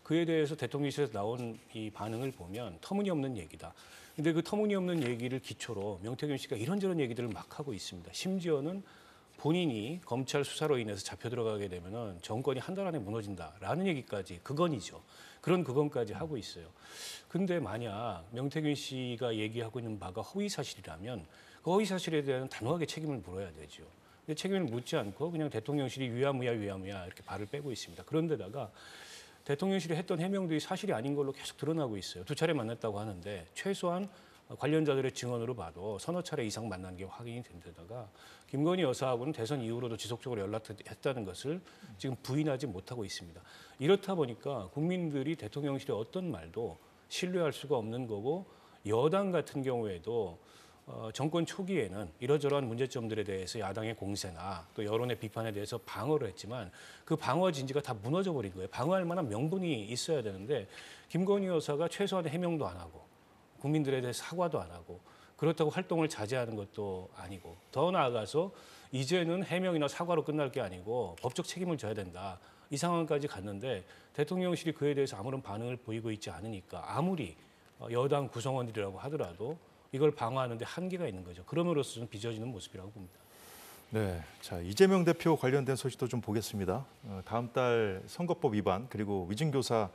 그에 대해서 대통령실에서 나온 이 반응을 보면 터무니없는 얘기다. 근데 그 터무니없는 얘기를 기초로 명태균 씨가 이런저런 얘기들을 막 하고 있습니다. 심지어는 본인이 검찰 수사로 인해서 잡혀 들어가게 되면은 정권이 한 달 안에 무너진다라는 얘기까지 그건이죠. 그런 그건까지 하고 있어요. 근데 만약 명태균 씨가 얘기하고 있는 바가 허위 사실이라면 그 허위 사실에 대한 단호하게 책임을 물어야 되죠. 근데 책임을 묻지 않고 그냥 대통령실이 위야무야 이렇게 발을 빼고 있습니다. 그런데다가 대통령실이 했던 해명들이 사실이 아닌 걸로 계속 드러나고 있어요. 2차례 만났다고 하는데 최소한 관련자들의 증언으로 봐도 서너 차례 이상 만난 게 확인이 된 데다가 김건희 여사하고는 대선 이후로도 지속적으로 연락했다는 것을 지금 부인하지 못하고 있습니다. 이렇다 보니까 국민들이 대통령실의 어떤 말도 신뢰할 수가 없는 거고 여당 같은 경우에도 정권 초기에는 이러저러한 문제점들에 대해서 야당의 공세나 또 여론의 비판에 대해서 방어를 했지만 그 방어 진지가 다 무너져 버린 거예요. 방어할 만한 명분이 있어야 되는데 김건희 여사가 최소한의 해명도 안 하고 국민들에 대해 사과도 안 하고 그렇다고 활동을 자제하는 것도 아니고 더 나아가서 이제는 해명이나 사과로 끝날 게 아니고 법적 책임을 져야 된다. 이 상황까지 갔는데 대통령실이 그에 대해서 아무런 반응을 보이고 있지 않으니까 아무리 여당 구성원들이라고 하더라도 이걸 방어하는 데 한계가 있는 거죠. 그럼으로써 좀 빚어지는 모습이라고 봅니다. 네, 자 이재명 대표 관련된 소식도 좀 보겠습니다. 다음 달 선거법 위반 그리고 위증교사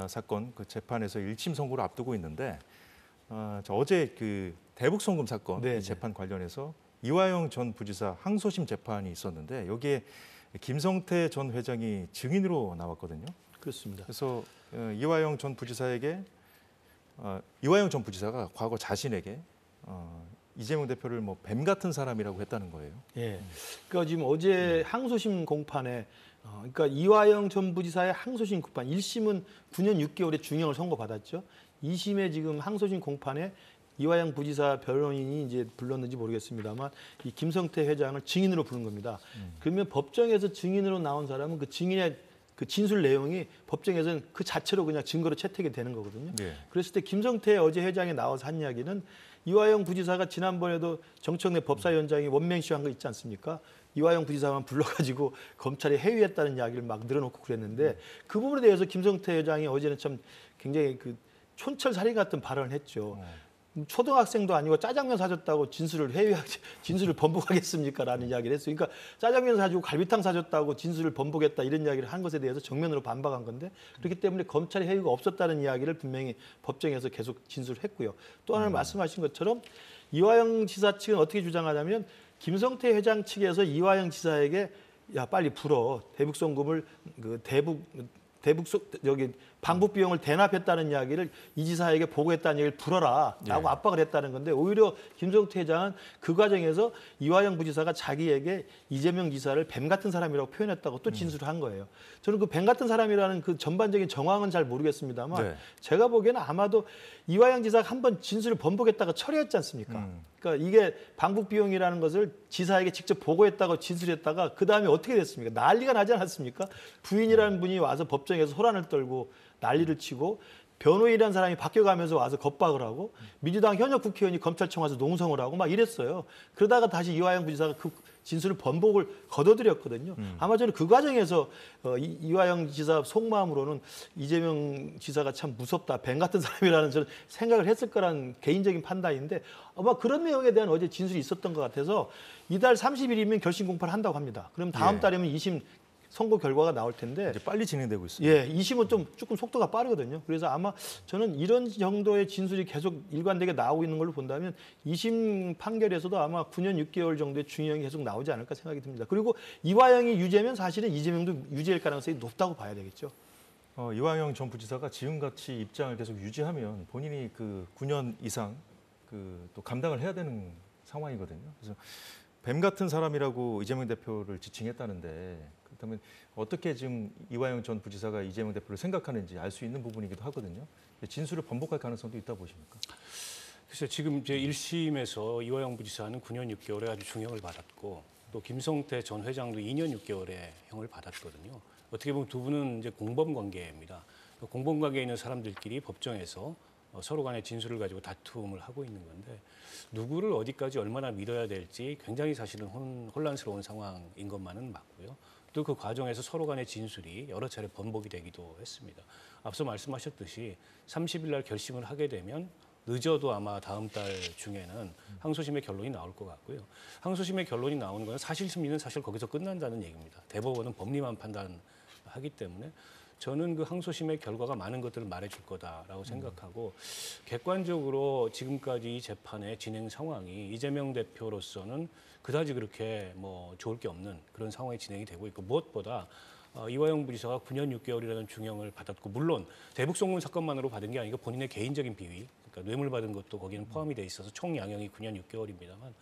사건 그 재판에서 1심 선고를 앞두고 있는데 어제 그 대북 송금 사건 재판 관련해서 이화영 전 부지사 항소심 재판이 있었는데 여기에 김성태 전 회장이 증인으로 나왔거든요. 그렇습니다. 그래서 이화영 전 부지사가 과거 자신에게 이재명 대표를 뭐 뱀 같은 사람이라고 했다는 거예요. 예. 그러니까 지금 어제 항소심 공판에 그러니까 이화영 전 부지사의 항소심 공판 1심은 9년 6개월의 중형을 선고받았죠. 2심에 지금 항소심 공판에 이화영 부지사 변호인이 이제 불렀는지 모르겠습니다만 이 김성태 회장을 증인으로 부른 겁니다. 그러면 법정에서 증인으로 나온 사람은 그 증인의 그 진술 내용이 법정에서는 그 자체로 그냥 증거로 채택이 되는 거거든요. 네. 그랬을 때 김성태 어제 회장이 나와서 한 이야기는 이화영 부지사가 지난번에도 정청래 법사위원장이 원맹시한 거 있지 않습니까? 이화영 부지사만 불러가지고 검찰이 해위했다는 이야기를 막 늘어놓고 그랬는데 그 부분에 대해서 김성태 회장이 어제는 참 굉장히 그 촌철살인 같은 발언을 했죠. 초등학생도 아니고 짜장면 사줬다고 진술을 번복하겠습니까? 라는 이야기를 했어요. 그러니까 짜장면 사주고 갈비탕 사줬다고 진술을 번복했다 이런 이야기를 한 것에 대해서 정면으로 반박한 건데 그렇기 때문에 검찰의 해유가 없었다는 이야기를 분명히 법정에서 계속 진술을 했고요. 또 하나 말씀하신 것처럼 이화영 지사 측은 어떻게 주장하냐면 김성태 회장 측에서 이화영 지사에게 야 빨리 불어 대북송금을 여기 방북 비용을 대납했다는 이야기를 이 지사에게 보고했다는 얘기를 불어라라고 압박을 했다는 건데 오히려 김성태 회장은 그 과정에서 이화영 부지사가 자기에게 이재명 지사를 뱀 같은 사람이라고 표현했다고 또 진술을 한 거예요. 저는 그 뱀 같은 사람이라는 그 전반적인 정황은 잘 모르겠습니다만 제가 보기에는 아마도 이화영 지사가 한번 진술을 번복했다가 철회했지 않습니까? 그러니까 이게 방북 비용이라는 것을 지사에게 직접 보고했다고 진술했다가 그 다음에 어떻게 됐습니까? 난리가 나지 않았습니까? 부인이라는 분이 와서 법정에서 소란을 떨고 난리를 치고 변호인이라는 사람이 바뀌어가면서 와서 겁박을 하고 민주당 현역 국회의원이 검찰청 와서 농성을 하고 막 이랬어요. 그러다가 다시 이화영 부지사가 그 진술을 번복을 거둬들였거든요. 아마 저는 그 과정에서 이화영 지사 속마음으로는 이재명 지사가 참 무섭다, 뱀 같은 사람이라는 저는 생각을 했을 거라는 개인적인 판단인데 아마 그런 내용에 대한 어제 진술이 있었던 것 같아서 이달 30일이면 결심 공판을 한다고 합니다. 그럼 다음 달이면 2심 선고 결과가 나올 텐데 이제 빨리 진행되고 있습니다. 예, 2심은 조금 속도가 빠르거든요. 그래서 아마 저는 이런 정도의 진술이 계속 일관되게 나오고 있는 걸로 본다면 2심 판결에서도 아마 9년 6개월 정도의 중형이 계속 나오지 않을까 생각이 듭니다. 그리고 이화영이 유죄면 사실은 이재명도 유죄일 가능성이 높다고 봐야 되겠죠. 이화영 전 부지사가 지금같이 입장을 계속 유지하면 본인이 그 9년 이상 또 감당을 해야 되는 상황이거든요. 그래서 뱀 같은 사람이라고 이재명 대표를 지칭했다는데 그렇다면 어떻게 지금 이화영 전 부지사가 이재명 대표를 생각하는지 알 수 있는 부분이기도 하거든요. 진술을 번복할 가능성도 있다고 보십니까? 글쎄요, 지금 이제 1심에서 이화영 부지사는 9년 6개월에 아주 중형을 받았고 또 김성태 전 회장도 2년 6개월의 형을 받았거든요. 어떻게 보면 두 분은 이제 공범 관계입니다. 공범 관계에 있는 사람들끼리 법정에서 서로 간의 진술을 가지고 다툼을 하고 있는 건데 누구를 어디까지 얼마나 믿어야 될지 굉장히 사실은 혼란스러운 상황인 것만은 맞고요. 또 그 과정에서 서로 간의 진술이 여러 차례 번복이 되기도 했습니다. 앞서 말씀하셨듯이 30일 날 결심을 하게 되면 늦어도 아마 다음 달 중에는 항소심의 결론이 나올 것 같고요. 항소심의 결론이 나오는 건 사실 심리는 사실 거기서 끝난다는 얘기입니다. 대법원은 법리만 판단하기 때문에 저는 그 항소심의 결과가 많은 것들을 말해줄 거다라고 생각하고 객관적으로 지금까지 이 재판의 진행 상황이 이재명 대표로서는 그다지 그렇게 뭐 좋을 게 없는 그런 상황이 진행이 되고 있고 무엇보다 이화영 부지사가 9년 6개월이라는 중형을 받았고 물론 대북송금 사건만으로 받은 게 아니고 본인의 개인적인 비위, 그러니까 뇌물 받은 것도 거기는 포함이 돼 있어서 총 양형이 9년 6개월입니다만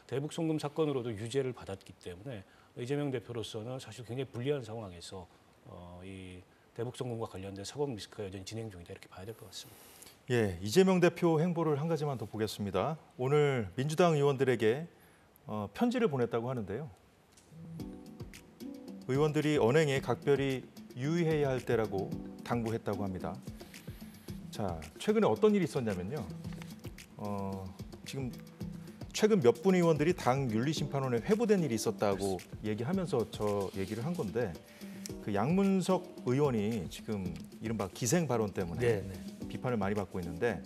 대북송금 사건으로도 유죄를 받았기 때문에 이재명 대표로서는 사실 굉장히 불리한 상황에서 이 대북송금과 관련된 사법 리스크가 여전히 진행 중이다 이렇게 봐야 될 것 같습니다. 예, 이재명 대표 행보를 한 가지만 더 보겠습니다. 오늘 민주당 의원들에게 편지를 보냈다고 하는데요. 의원들이 언행에 각별히 유의해야 할 때라고 당부했다고 합니다. 자, 최근에 어떤 일이 있었냐면요. 지금 최근 몇 분 의원들이 당 윤리심판원에 회부된 일이 있었다고 얘기하면서 저 얘기를 한 건데 그 양문석 의원이 지금 이른바 기생 발언 때문에 비판을 많이 받고 있는데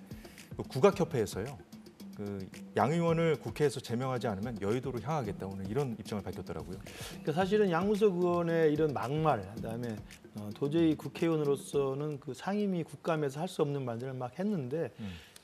그 국악협회에서요. 그 양 의원을 국회에서 제명하지 않으면 여의도로 향하겠다 오늘 이런 입장을 밝혔더라고요. 그러니까 사실은 양문석 의원의 이런 막말, 그다음에 도저히 국회의원으로서는 그 상임위 국감에서 할 수 없는 말들을 막 했는데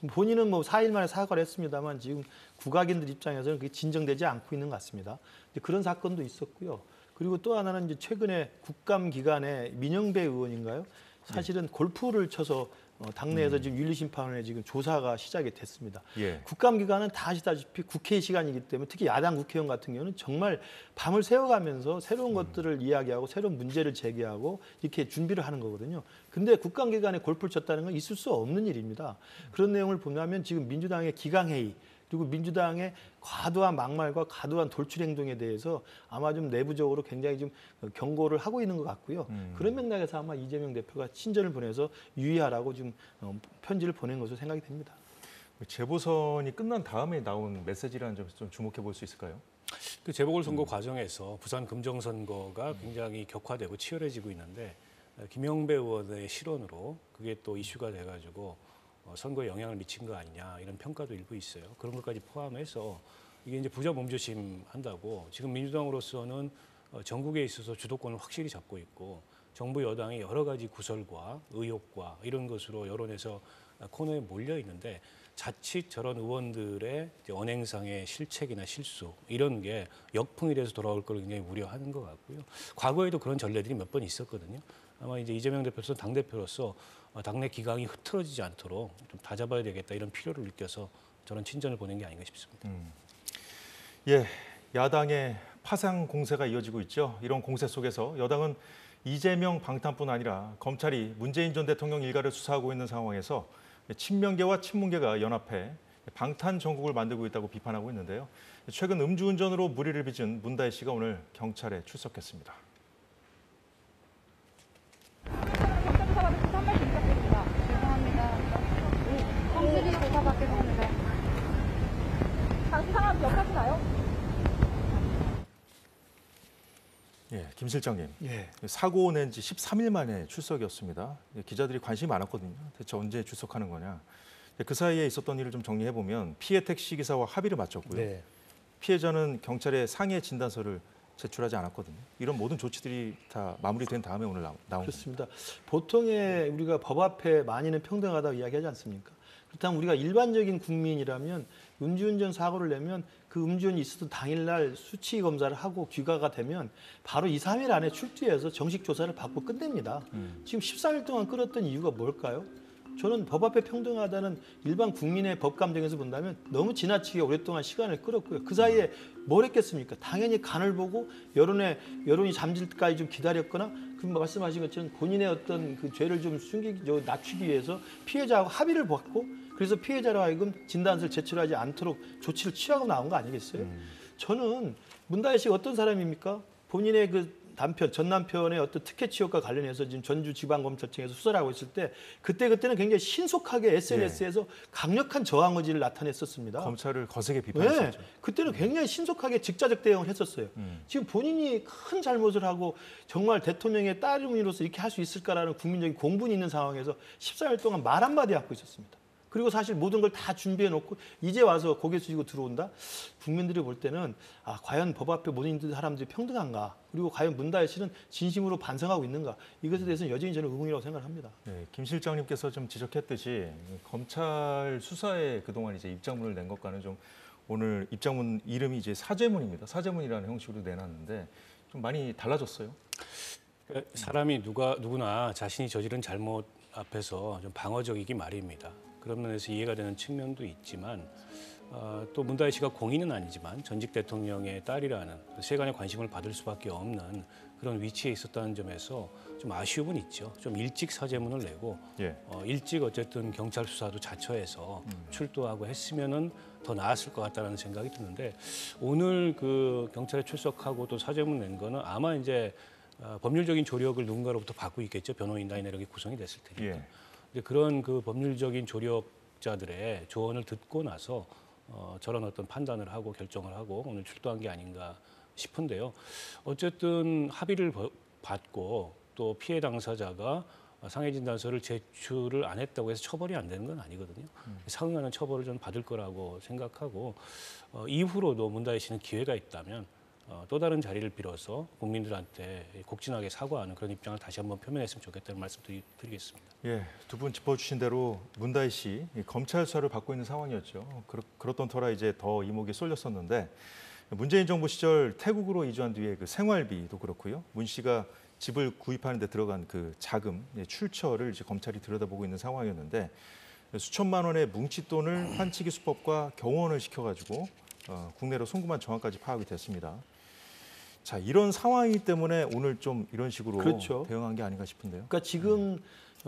본인은 뭐 4일 만에 사과를 했습니다만 지금 국악인들 입장에서는 그게 진정되지 않고 있는 것 같습니다. 그런 사건도 있었고요. 그리고 또 하나는 이제 최근에 국감 기간에 민영배 의원인가요? 사실은 골프를 쳐서 당내에서 지금 윤리심판원에 지금 조사가 시작이 됐습니다. 국감 기간은 다 아시다시피 국회 시간이기 때문에 특히 야당 국회의원 같은 경우는 정말 밤을 새워가면서 새로운 것들을 이야기하고 새로운 문제를 제기하고 이렇게 준비를 하는 거거든요. 근데 국감 기간에 골프를 쳤다는 건 있을 수 없는 일입니다. 그런 내용을 보면 지금 민주당의 기강회의 그리고 민주당의 과도한 막말과 과도한 돌출 행동에 대해서 아마 좀 내부적으로 굉장히 좀 경고를 하고 있는 것 같고요. 그런 맥락에서 아마 이재명 대표가 친전을 보내서 유의하라고 지금 편지를 보낸 것으로 생각이 됩니다. 재보선이 끝난 다음에 나온 메시지라는 점에서 좀 주목해 볼 수 있을까요? 그 재보궐선거 과정에서 부산 금정선거가 굉장히 격화되고 치열해지고 있는데 김영배 의원의 실언으로 그게 또 이슈가 돼가지고 선거에 영향을 미친 거 아니냐 이런 평가도 일부 있어요. 그런 것까지 포함해서 이게 이제 부자 몸조심 한다고 지금 민주당으로서는 전국에 있어서 주도권을 확실히 잡고 있고 정부 여당이 여러 가지 구설과 의혹과 이런 것으로 여론에서 코너에 몰려 있는데 자칫 저런 의원들의 이제 언행상의 실책이나 실수 이런 게 역풍이 돼서 돌아올 걸 굉장히 우려하는 것 같고요. 과거에도 그런 전례들이 몇 번 있었거든요. 아마 이제 이재명 대표로서 당대표로서 당내 기강이 흐트러지지 않도록 좀 다잡아야 되겠다 이런 필요를 느껴서 저런 친전을 보낸 게 아닌가 싶습니다. 예, 야당의 파상 공세가 이어지고 있죠. 이런 공세 속에서 여당은 이재명 방탄뿐 아니라 검찰이 문재인 전 대통령 일가를 수사하고 있는 상황에서 친명계와 친문계가 연합해 방탄 정국을 만들고 있다고 비판하고 있는데요. 최근 음주운전으로 물의를 빚은 문다혜 씨가 오늘 경찰에 출석했습니다. 한 말씀 부탁드립니다. 죄송합니다. 성질이 조사받겠습니다. 당시 상황 기억하시나요? 예, 김 실장님. 예. 사고 낸 지 13일 만에 출석이었습니다. 기자들이 관심이 많았거든요. 대체 언제 출석하는 거냐. 그 사이에 있었던 일을 좀 정리해 보면 피해 택시 기사와 합의를 마쳤고요. 네. 피해자는 경찰에 상해 진단서를 제출하지 않았거든요. 이런 모든 조치들이 다 마무리된 다음에 오늘 나온 겁니다. 그렇습니다. 보통의 우리가 법 앞에 만인은 평등하다고 이야기하지 않습니까? 그렇다면 우리가 일반적인 국민이라면 음주운전 사고를 내면 그 음주운전이 있었던 당일날 수치 검사를 하고 귀가가 되면 바로 2, 3일 안에 출두해서 정식 조사를 받고 끝냅니다. 지금 13일 동안 끌었던 이유가 뭘까요? 저는 법 앞에 평등하다는 일반 국민의 법 감정에서 본다면 너무 지나치게 오랫동안 시간을 끌었고요. 그 사이에 뭘 했겠습니까? 당연히 간을 보고 여론이 잠질 때까지 좀 기다렸거나 그 말씀하신 것처럼 본인의 어떤 그 죄를 좀 낮추기 위해서 피해자하고 합의를 받고 그래서 피해자로 하여금 진단서를 제출하지 않도록 조치를 취하고 나온 거 아니겠어요? 저는 문다혜 씨가 어떤 사람입니까? 본인의 그 전 남편의 어떤 특혜 취업과 관련해서 지금 전주지방검찰청에서 수사를 하고 있을 때 그때는 굉장히 신속하게 SNS에서 강력한 저항 의지를 나타냈었습니다. 검찰을 거세게 비판했었죠. 네, 그때는 굉장히 신속하게 직자적 대응을 했었어요. 지금 본인이 큰 잘못을 하고 정말 대통령의 딸이로서 이렇게 할 수 있을까라는 국민적인 공분이 있는 상황에서 14일 동안 말 한마디 하고 있었습니다. 그리고 사실 모든 걸 다 준비해 놓고 이제 와서 고개 숙이고 들어온다? 국민들이 볼 때는 과연 법 앞에 모든 사람들이 평등한가? 그리고 과연 문다혜 씨는 진심으로 반성하고 있는가? 이것에 대해서는 여전히 저는 의문이라고 생각합니다. 네, 김 실장님께서 좀 지적했듯이 검찰 수사에 그동안 이제 입장문을 낸 것과는 좀 오늘 입장문 이름이 이제 사죄문입니다. 사죄문이라는 형식으로 내놨는데 좀 많이 달라졌어요. 사람이 누구나 자신이 저지른 잘못 앞에서 좀 방어적이기 마련입니다. 그런 면에서 이해가 되는 측면도 있지만 또 문다혜 씨가 공인은 아니지만 전직 대통령의 딸이라는 세간의 관심을 받을 수밖에 없는 그런 위치에 있었다는 점에서 좀 아쉬움은 있죠. 좀 일찍 사죄문을 내고 일찍 어쨌든 경찰 수사도 자처해서 출두하고 했으면은 더 나았을 것 같다는 생각이 드는데 오늘 그 경찰에 출석하고 또 사죄문 낸 거는 아마 이제 법률적인 조력을 누군가로부터 받고 있겠죠. 변호인단이나 이런 게 구성이 됐을 테니까. 그런 그 법률적인 조력자들의 조언을 듣고 나서 저런 어떤 판단을 하고 결정을 하고 오늘 출두한 게 아닌가 싶은데요. 어쨌든 합의를 받고 또 피해 당사자가 상해 진단서를 제출을 안 했다고 해서 처벌이 안 되는 건 아니거든요. 상응하는 처벌을 좀 받을 거라고 생각하고 이후로도 문다혜 씨는 기회가 있다면 또 다른 자리를 빌어서 국민들한테 곡진하게 사과하는 그런 입장을 다시 한번 표명했으면 좋겠다는 말씀 드리겠습니다. 예, 두 분 짚어주신 대로 문다혜 씨 검찰 수사를 받고 있는 상황이었죠. 그렇던 터라 이제 더 이목이 쏠렸었는데 문재인 정부 시절 태국으로 이주한 뒤에 그 생활비도 그렇고요. 문 씨가 집을 구입하는 데 들어간 그 자금, 출처를 이제 검찰이 들여다보고 있는 상황이었는데 수천만 원의 뭉칫돈을 환치기 수법과 경호원을 시켜가지고 국내로 송금한 정황까지 파악이 됐습니다. 자, 이런 상황이기 때문에 오늘 좀 이런 식으로 대응한 게 아닌가 싶은데요. 그러니까 지금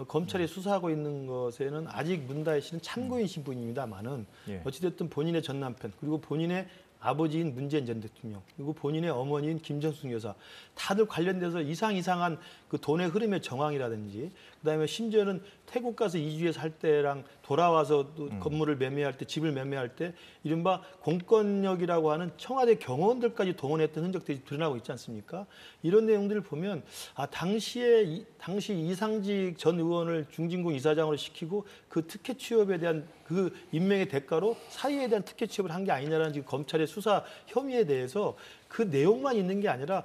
검찰이 수사하고 있는 것에는 아직 문다혜 씨는 참고인 신분입니다만은 어찌됐든 본인의 전 남편 그리고 본인의 아버지인 문재인 전 대통령 그리고 본인의 어머니인 김정숙 여사 다들 관련돼서 이상한 그 돈의 흐름의 정황이라든지 그다음에 심지어는 태국 가서 이주해서 살 때랑 돌아와서 또 건물을 매매할 때 집을 매매할 때 이른바 공권력이라고 하는 청와대 경호원들까지 동원했던 흔적들이 드러나고 있지 않습니까? 이런 내용들을 보면 당시 이상직 전 의원을 중진궁 이사장으로 시키고 그 특혜 취업에 대한 그 임명의 대가로 사위에 대한 특혜 취업을 한 게 아니냐라는 지금 검찰의 수사 혐의에 대해서 그 내용만 있는 게 아니라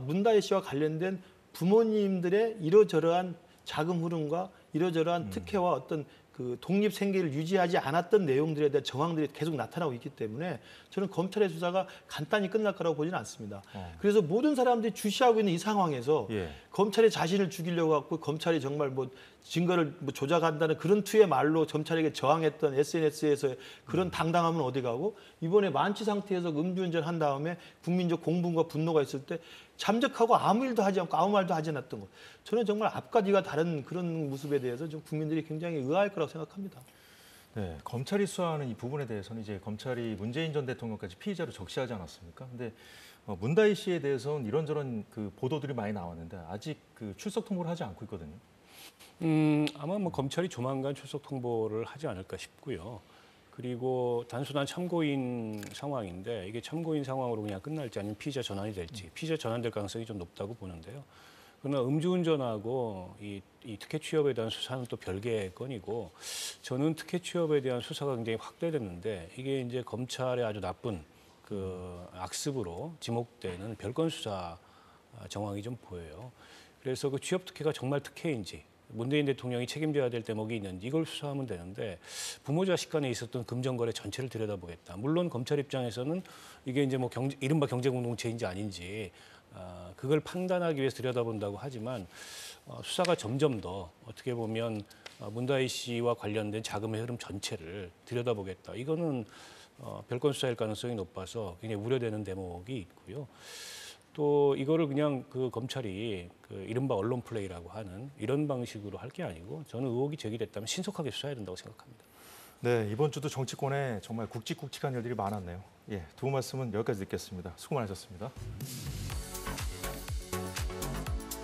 문다혜 씨와 관련된 부모님들의 이러저러한 자금 흐름과 이러저러한 특혜와 어떤 그 독립 생계를 유지하지 않았던 내용들에 대한 정황들이 계속 나타나고 있기 때문에 저는 검찰의 수사가 간단히 끝날 거라고 보지는 않습니다. 그래서 모든 사람들이 주시하고 있는 이 상황에서 예. 검찰이 자신을 죽이려고 하고 검찰이 정말 뭐 증거를 뭐 조작한다는 그런 투의 말로 검찰에게 저항했던 SNS에서 그런 당당함은 어디 가고 이번에 만취 상태에서 음주운전 한 다음에 국민적 공분과 분노가 있을 때 잠적하고 아무 일도 하지 않고 아무 말도 하지 않았던 것. 저는 정말 앞과 뒤가 다른 그런 모습에 대해서 좀 국민들이 굉장히 의아할 거라고 생각합니다. 네, 검찰이 수사하는 이 부분에 대해서는 이제 검찰이 문재인 전 대통령까지 피의자로 적시하지 않았습니까? 근데 문다희 씨에 대해서는 이런저런 그 보도들이 많이 나왔는데 아직 그 출석 통보를 하지 않고 있거든요. 아마 뭐 검찰이 조만간 출석 통보를 하지 않을까 싶고요. 그리고 단순한 참고인 상황인데 이게 참고인 상황으로 그냥 끝날지 아니면 피의자 전환이 될지 피의자 전환될 가능성이 좀 높다고 보는데요. 그러나 음주운전하고 이 특혜 취업에 대한 수사는 또 별개의 건이고 저는 특혜 취업에 대한 수사가 굉장히 확대됐는데 이게 이제 검찰의 아주 나쁜 그 악습으로 지목되는 별건 수사 정황이 좀 보여요. 그래서 그 취업 특혜가 정말 특혜인지 문재인 대통령이 책임져야 될 대목이 있는지 이걸 수사하면 되는데 부모 자식 간에 있었던 금전거래 전체를 들여다보겠다. 물론 검찰 입장에서는 이게 이제 뭐 이른바 경제공동체인지 아닌지 그걸 판단하기 위해서 들여다본다고 하지만 수사가 점점 더 어떻게 보면 문다희 씨와 관련된 자금의 흐름 전체를 들여다보겠다. 이거는 별건 수사일 가능성이 높아서 굉장히 우려되는 대목이 있고요. 또 이거를 그냥 그 검찰이 그 이른바 언론 플레이라고 하는 이런 방식으로 할 게 아니고 저는 의혹이 제기됐다면 신속하게 수사해야 된다고 생각합니다. 네, 이번 주도 정치권에 정말 굵직굵직한 일들이 많았네요. 예, 두 말씀은 여기까지 듣겠습니다. 수고 많으셨습니다.